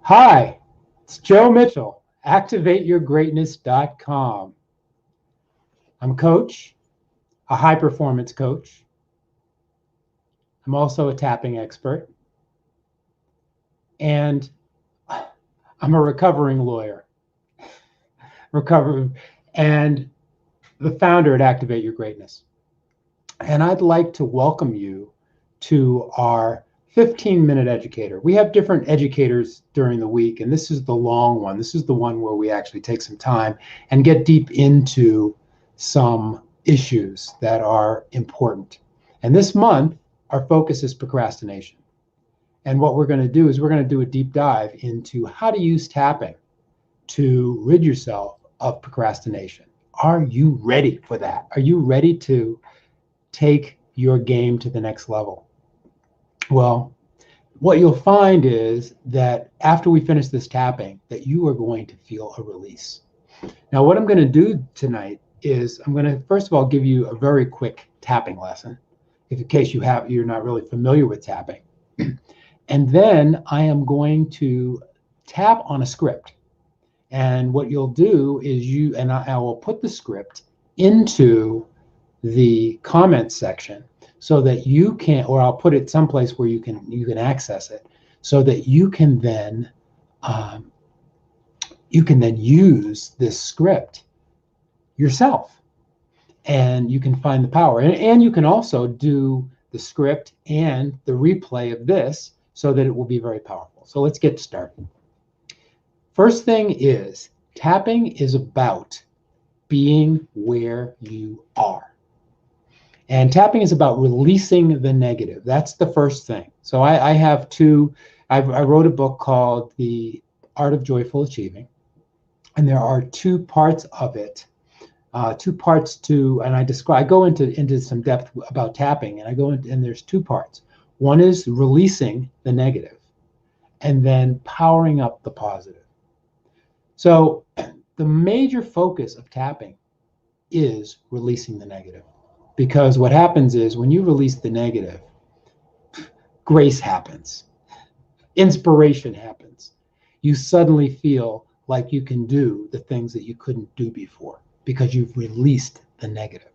Hi, it's Joe Mitchell, activateyourgreatness.com. I'm a coach, a high performance coach. I'm also a tapping expert, and I'm a recovering lawyer, and the founder at Activate Your Greatness. And I'd like to welcome you to our 15-minute educator. We have different educators during the week, and this is the long one. This is the one where we actually take some time and get deep into some issues that are important. And this month, our focus is procrastination. And what we're going to do is we're going to do a deep dive into how to use tapping to rid yourself of procrastination. Are you ready for that? Are you ready to take your game to the next level? Well, what you'll find is that after we finish this tapping, that you are going to feel a release. Now, what I'm going to do tonight is I'm going to, first of all, give you a very quick tapping lesson, in case you're not really familiar with tapping. And then I am going to tap on a script. And what you'll do is I will put the script into the comments section so that you can, or I'll put it someplace where you can access it, so that you can then use this script yourself, and you can find the power. And you can also do the script and the replay of this so that it will be very powerful. So let's get started. First thing is, tapping is about being where you are. And tapping is about releasing the negative. That's the first thing. So I have two. I wrote a book called The Art of Joyful Achieving. And there are two parts of it. And I go into some depth about tapping, and there's two parts. One is releasing the negative, and then powering up the positive. So the major focus of tapping is releasing the negative, because what happens is when you release the negative, grace happens, inspiration happens. You suddenly feel like you can do the things that you couldn't do before because you've released the negative.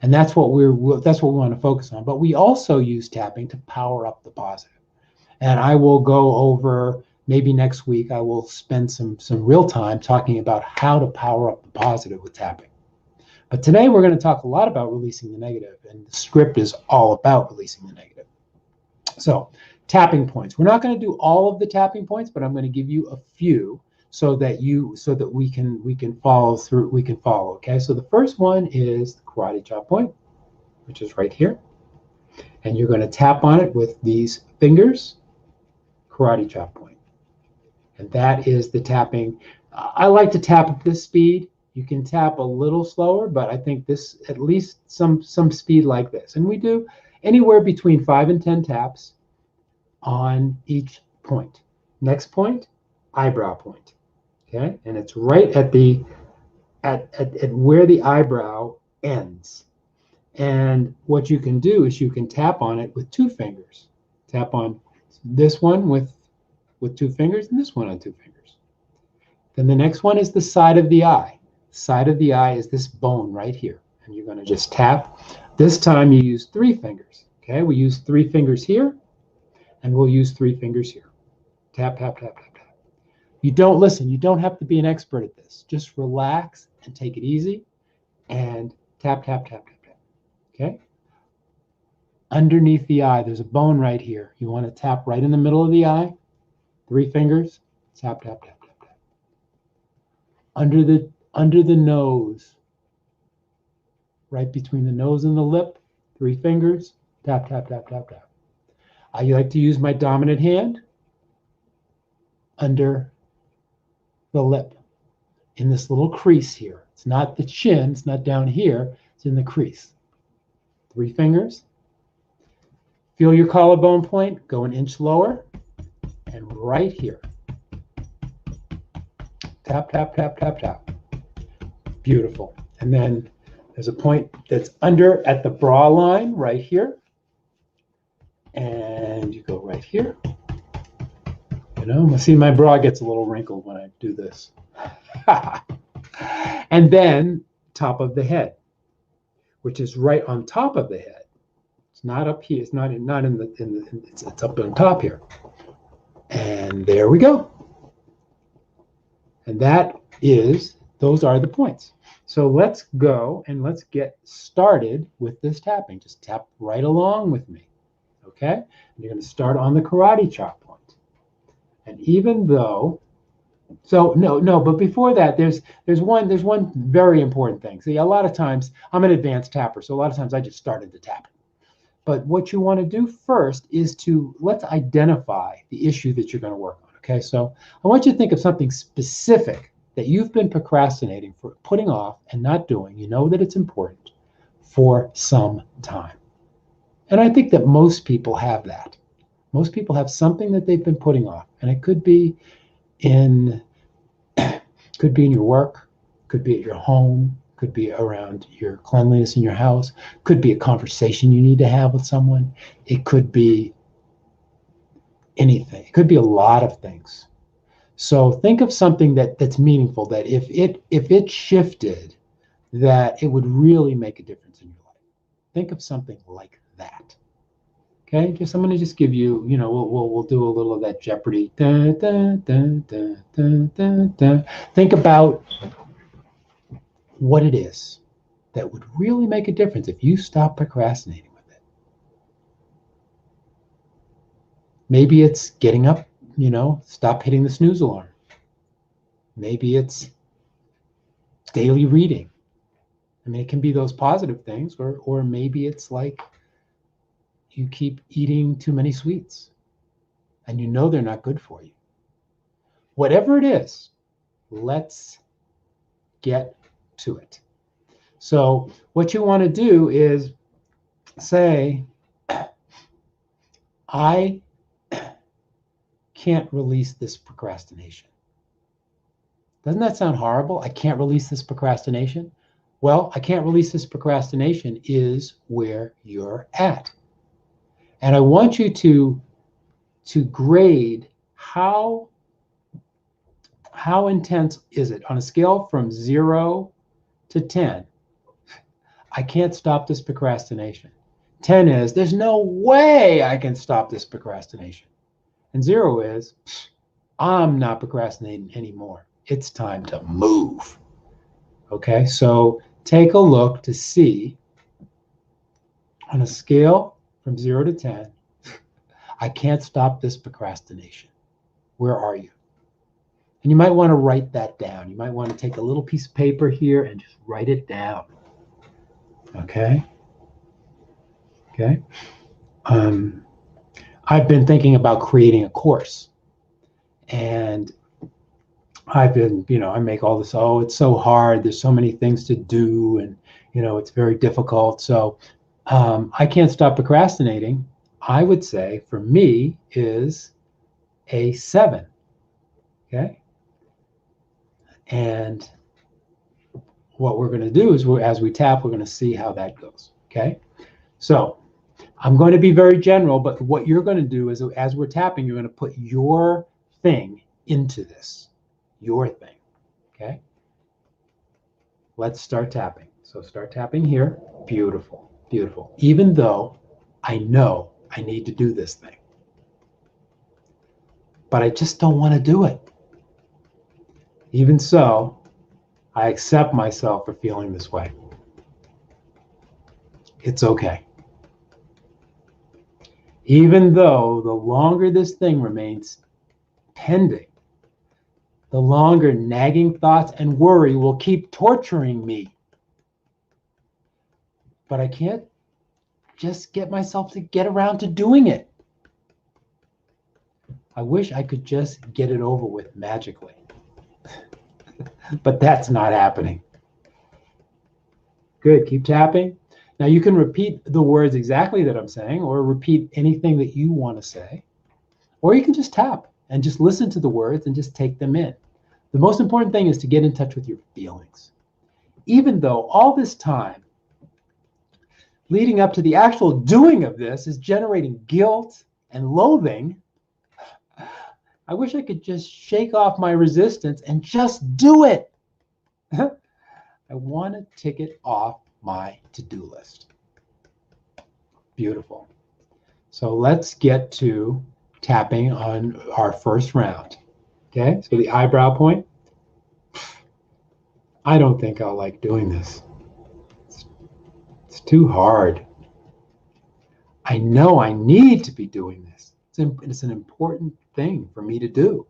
And that's what we want to focus on. But we also use tapping to power up the positive. And I will go over, maybe next week, I will spend some real time talking about how to power up the positive with tapping. But today we're going to talk a lot about releasing the negative, and the script is all about releasing the negative. So, tapping points. We're not going to do all of the tapping points, but I'm going to give you a few so that we can follow. Okay. So the first one is the karate chop point, which is right here, and you're going to tap on it with these fingers. Karate chop point, and that is the tapping. I like to tap at this speed. You can tap a little slower, but I think this, at least some speed like this. And we do anywhere between 5 and 10 taps on each point. Next point, eyebrow point. Okay, and it's right at where the eyebrow ends. And what you can do is you can tap on it with 2 fingers. Tap on this one with 2 fingers, and this one on 2 fingers. Then the next one is the side of the eye. Side of the eye is this bone right here, and you're going to just tap. This time you use 3 fingers. Okay, we use 3 fingers here, and we'll use 3 fingers here. Tap, tap, tap, tap, tap. You don't have to be an expert at this. Just relax and take it easy, and tap, tap, tap, tap, tap. Okay. Underneath the eye, there's a bone right here. You want to tap right in the middle of the eye. 3 fingers. Tap, tap, tap, tap, tap. Under the nose, right between the nose and the lip, 3 fingers, tap, tap, tap, tap, tap. I like to use my dominant hand under the lip, in this little crease here. It's not the chin, it's not down here, it's in the crease. 3 fingers. Feel your collarbone point, go an inch lower, and right here. Tap, tap, tap, tap, tap. Beautiful. And then there's a point that's under at the bra line right here. And you go right here. You know, see, my bra gets a little wrinkled when I do this. And then top of the head, which is right on top of the head. It's not up here. It's not in the it's up on top here. And there we go. And those are the points. So let's go and let's get started with this tapping. Just tap right along with me. Okay? And you're going to start on the karate chop point. And even though, so no, but before that, there's one very important thing. See, a lot of times I'm an advanced tapper, so a lot of times I just started the tapping. But what you want to do first is let's identify the issue that you're going to work on. Okay, so I want you to think of something specific that you've been procrastinating, for putting off and not doing. You know that it's important for some time. And I think that most people have that. Most people have something that they've been putting off, and it could be in your work, could be at your home, could be around your cleanliness in your house, could be a conversation you need to have with someone. It could be anything. It could be a lot of things. So think of something that's meaningful, that if it shifted, that it would really make a difference in your life. Think of something like that. Okay, I'm going to just give you, we'll do a little of that Jeopardy. Dun, dun, dun, dun, dun, dun, dun. Think about what it is that would really make a difference if you stop procrastinating with it. Maybe it's getting up, stop hitting the snooze alarm. Maybe it's daily reading. I mean, it can be those positive things, or maybe it's like you keep eating too many sweets and you know they're not good for you. Whatever it is, let's get to it. So what you want to do is say, I can't release this procrastination. Doesn't that sound horrible? I can't release this procrastination. Well, I can't release this procrastination is where you're at. And I want you to grade how intense is it on a scale from 0 to 10. I can't stop this procrastination. 10 is, there's no way I can stop this procrastination. And 0 is, I'm not procrastinating anymore. It's time to move. Okay, so take a look to see on a scale from 0 to 10, I can't stop this procrastination. Where are you? And you might want to write that down. You might want to take a little piece of paper here and just write it down. Okay? Okay? I've been thinking about creating a course. And I've been, I make all this, it's so hard. There's so many things to do. And, it's very difficult. So I can't stop procrastinating. I would say for me is a 7. Okay. And what we're going to do is as we tap, we're going to see how that goes. Okay. So I'm going to be very general, but what you're going to do is as we're tapping, you're going to put your thing into this, your thing. Okay. Let's start tapping. So start tapping here. Beautiful. Beautiful. Even though I know I need to do this thing, but I just don't want to do it. Even so, I accept myself for feeling this way. It's okay. Even though the longer this thing remains pending, the longer nagging thoughts and worry will keep torturing me. But I can't just get myself to get around to doing it. I wish I could just get it over with magically. But that's not happening. Good, keep tapping. Now you can repeat the words exactly that I'm saying, or repeat anything that you want to say. Or you can just tap and just listen to the words and just take them in. The most important thing is to get in touch with your feelings. Even though all this time leading up to the actual doing of this is generating guilt and loathing, I wish I could just shake off my resistance and just do it. I want to tick it off my to-do list. Beautiful. So let's get to tapping on our first round. Okay, so the eyebrow point. I don't think I'll like doing this. It's too hard. I know I need to be doing this. It's an important thing for me to do.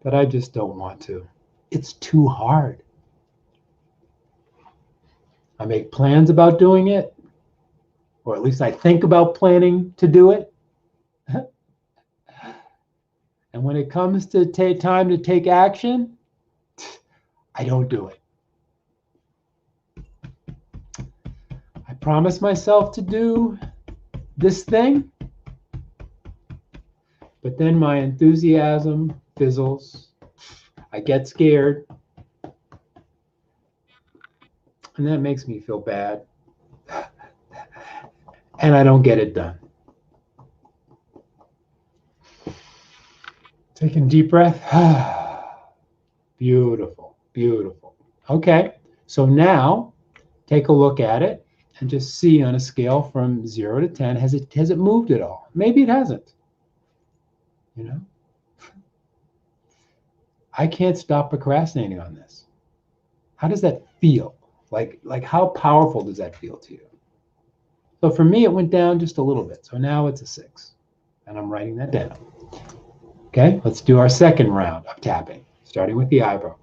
But I just don't want to. It's too hard. I make plans about doing it, or at least I think about planning to do it. And when it comes to time to take action, I don't do it. I promise myself to do this thing, but then my enthusiasm fizzles. I get scared, and that makes me feel bad. And I don't get it done. Taking a deep breath. Beautiful, beautiful. Okay, so now take a look at it and just see on a scale from 0 to 10, has it moved at all? Maybe it hasn't. You know, I can't stop procrastinating on this. How does that feel? Like how powerful does that feel to you? So for me, it went down just a little bit. So now it's a 6, and I'm writing that down. Okay, let's do our second round of tapping, starting with the eyebrow.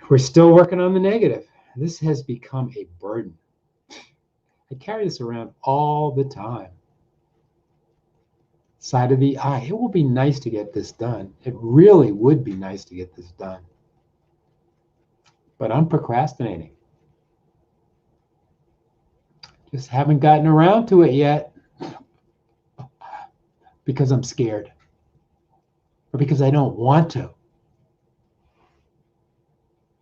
We're still working on the negative. This has become a burden. I carry this around all the time. Side of the eye. It will be nice to get this done. It really would be nice to get this done. But I'm procrastinating. Just haven't gotten around to it yet because I'm scared or because I don't want to.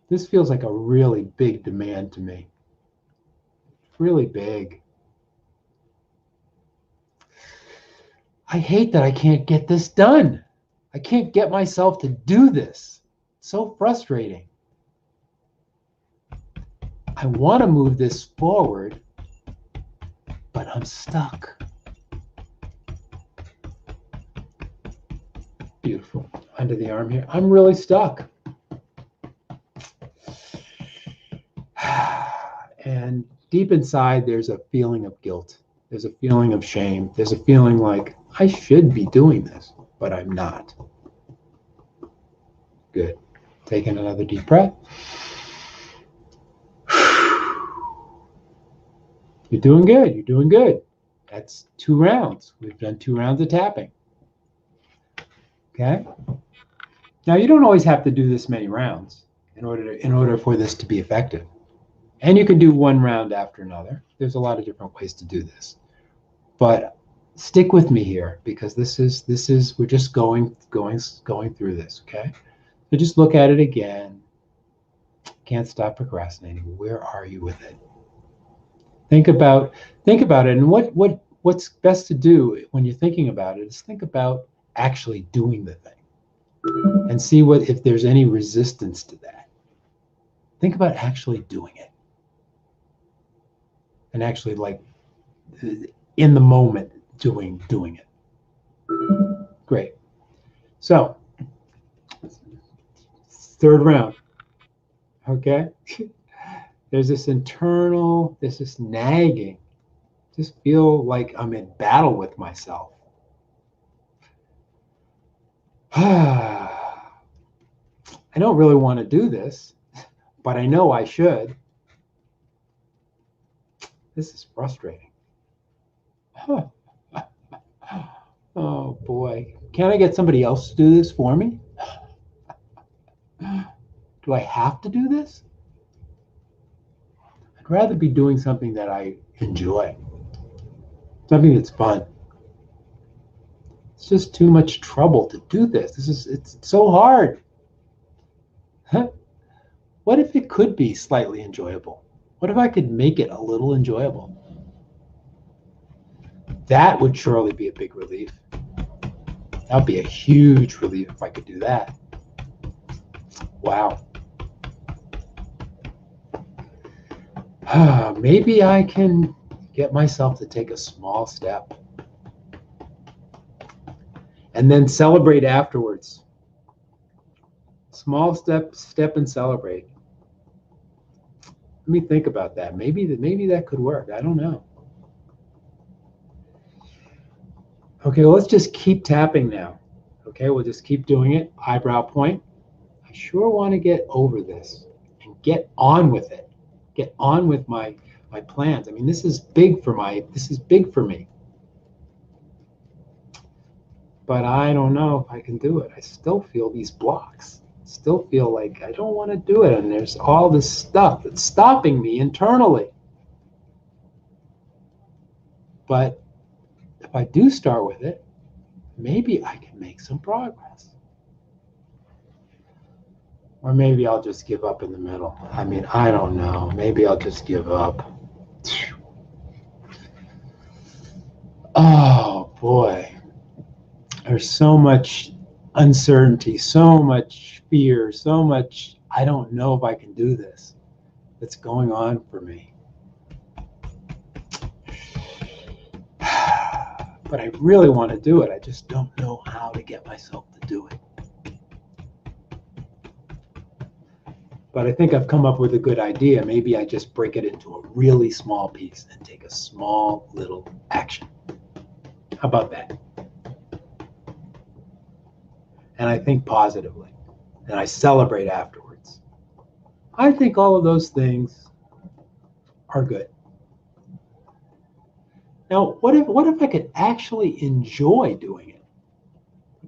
This feels like a really big demand to me. Really big. I hate that I can't get this done. I can't get myself to do this. It's so frustrating. I want to move this forward, but I'm stuck. Beautiful. Under the arm here. I'm really stuck. And deep inside, there's a feeling of guilt. There's a feeling of shame. There's a feeling like I should be doing this, but I'm not. Good. Taking another deep breath. You're doing good. You're doing good. That's 2 rounds. We've done 2 rounds of tapping. Okay. Now you don't always have to do this many rounds in order for this to be effective. And you can do 1 round after another. There's a lot of different ways to do this. But stick with me here because this is we're just going through this, okay? So just look at it again. Can't stop procrastinating. Where are you with it? Think about it, and what's best to do when you're thinking about it is think about actually doing the thing and see if there's any resistance to that. Think about actually doing it and actually like in the moment doing it. Great. So 3rd round. Okay. There's this nagging. Just feel like I'm in battle with myself. I don't really want to do this, but I know I should. This is frustrating. Oh boy. Can't I get somebody else to do this for me? Do I have to do this? I'd rather be doing something that I enjoy, something that's fun. It's just too much trouble to do this. It's so hard. What if it could be slightly enjoyable? What if I could make it a little enjoyable? That would surely be a big relief. That would be a huge relief if I could do that. Wow. Maybe I can get myself to take a small step and then celebrate afterwards. Small step and celebrate. Let me think about that. Maybe that could work. I don't know. Okay, well, let's just keep tapping now. Okay, we'll just keep doing it. Eyebrow point. I sure want to get over this and get on with it. Get on with my plans. I mean, this is big for me. But I don't know if I can do it. I still feel these blocks. Still feel like I don't want to do it, and there's all this stuff that's stopping me internally. But if I do start with it, maybe I can make some progress. Or maybe I'll just give up in the middle. I mean, I don't know. Maybe I'll just give up. Oh boy. There's so much uncertainty, so much fear, so much I don't know if I can do this that's going on for me. But I really want to do it. I just don't know how to get myself to do it. But I think I've come up with a good idea. Maybe I just break it into a really small piece and take a small little action. How about that? And I think positively. And I celebrate afterwards. I think all of those things are good. Now, what if I could actually enjoy doing it?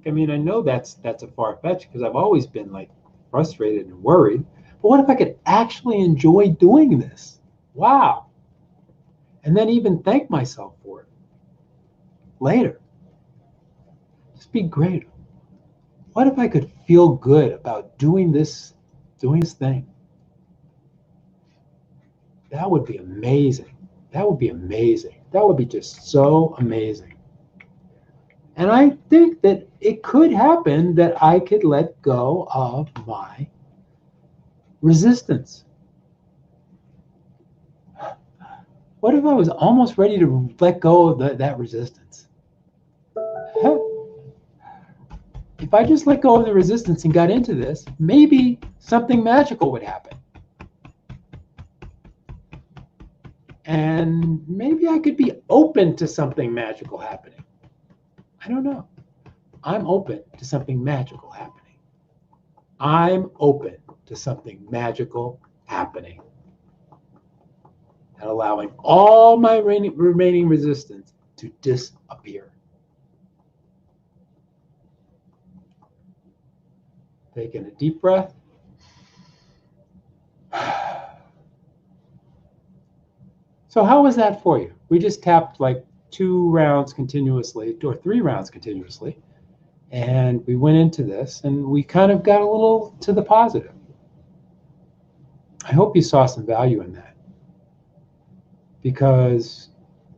I mean, I know that's a far-fetched because I've always been like frustrated and worried. But what if I could actually enjoy doing this? Wow. And then even thank myself for it later. Just be grateful. What if I could feel good about doing this thing? That would be amazing. That would be amazing. That would be just so amazing. And I think that it could happen that I could let go of my resistance. What if I was almost ready to let go of that resistance? If I just let go of the resistance and got into this, maybe something magical would happen. And maybe I could be open to something magical happening. I don't know. I'm open to something magical happening. I'm open to something magical happening. And allowing all my remaining resistance to disappear. Taking a deep breath. So how was that for you? We just tapped like 2 rounds continuously, or 3 rounds continuously. And we went into this and we kind of got a little to the positive. I hope you saw some value in that. Because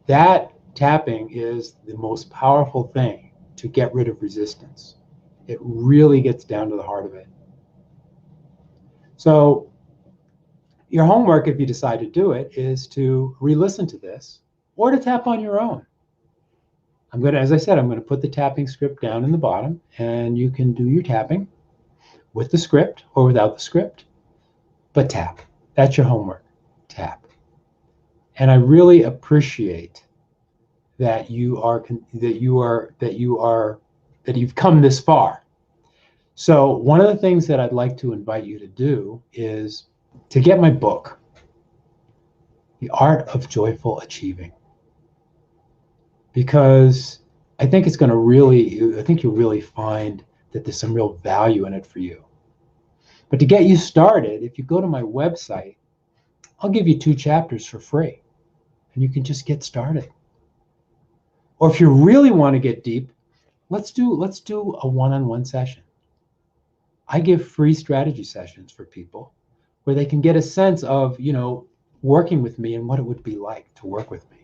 that tapping is the most powerful thing to get rid of resistance. It really gets down to the heart of it. So your homework, if you decide to do it, is to re-listen to this or to tap on your own. As I said, I'm going to put the tapping script down in the bottom, and you can do your tapping with the script or without the script, but tap. That's your homework. Tap. And I really appreciate that you've come this far. So one of the things that I'd like to invite you to do is to get my book, The Art of Joyful Achieving. Because I think you'll really find that there's some real value in it for you. But to get you started, if you go to my website, I'll give you 2 chapters for free, and you can just get started. Or if you really want to get deep, let's do a one-on-one session. I give free strategy sessions for people where they can get a sense of, working with me and what it would be like to work with me.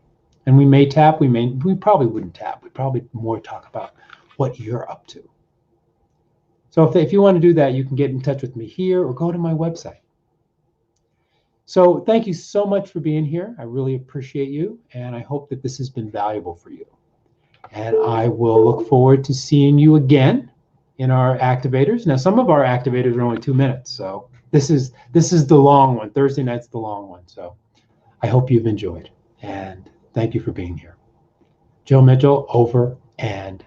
And we may tap, we probably wouldn't tap. We'd probably more talk about what you're up to. So if you want to do that, you can get in touch with me here or go to my website. So thank you so much for being here. I really appreciate you, and I hope that this has been valuable for you. And I will look forward to seeing you again in our activators. Now, some of our activators are only 2 minutes, so this is the long one. Thursday night's the long one. So I hope you've enjoyed, and thank you for being here. Joe Mitchell, over and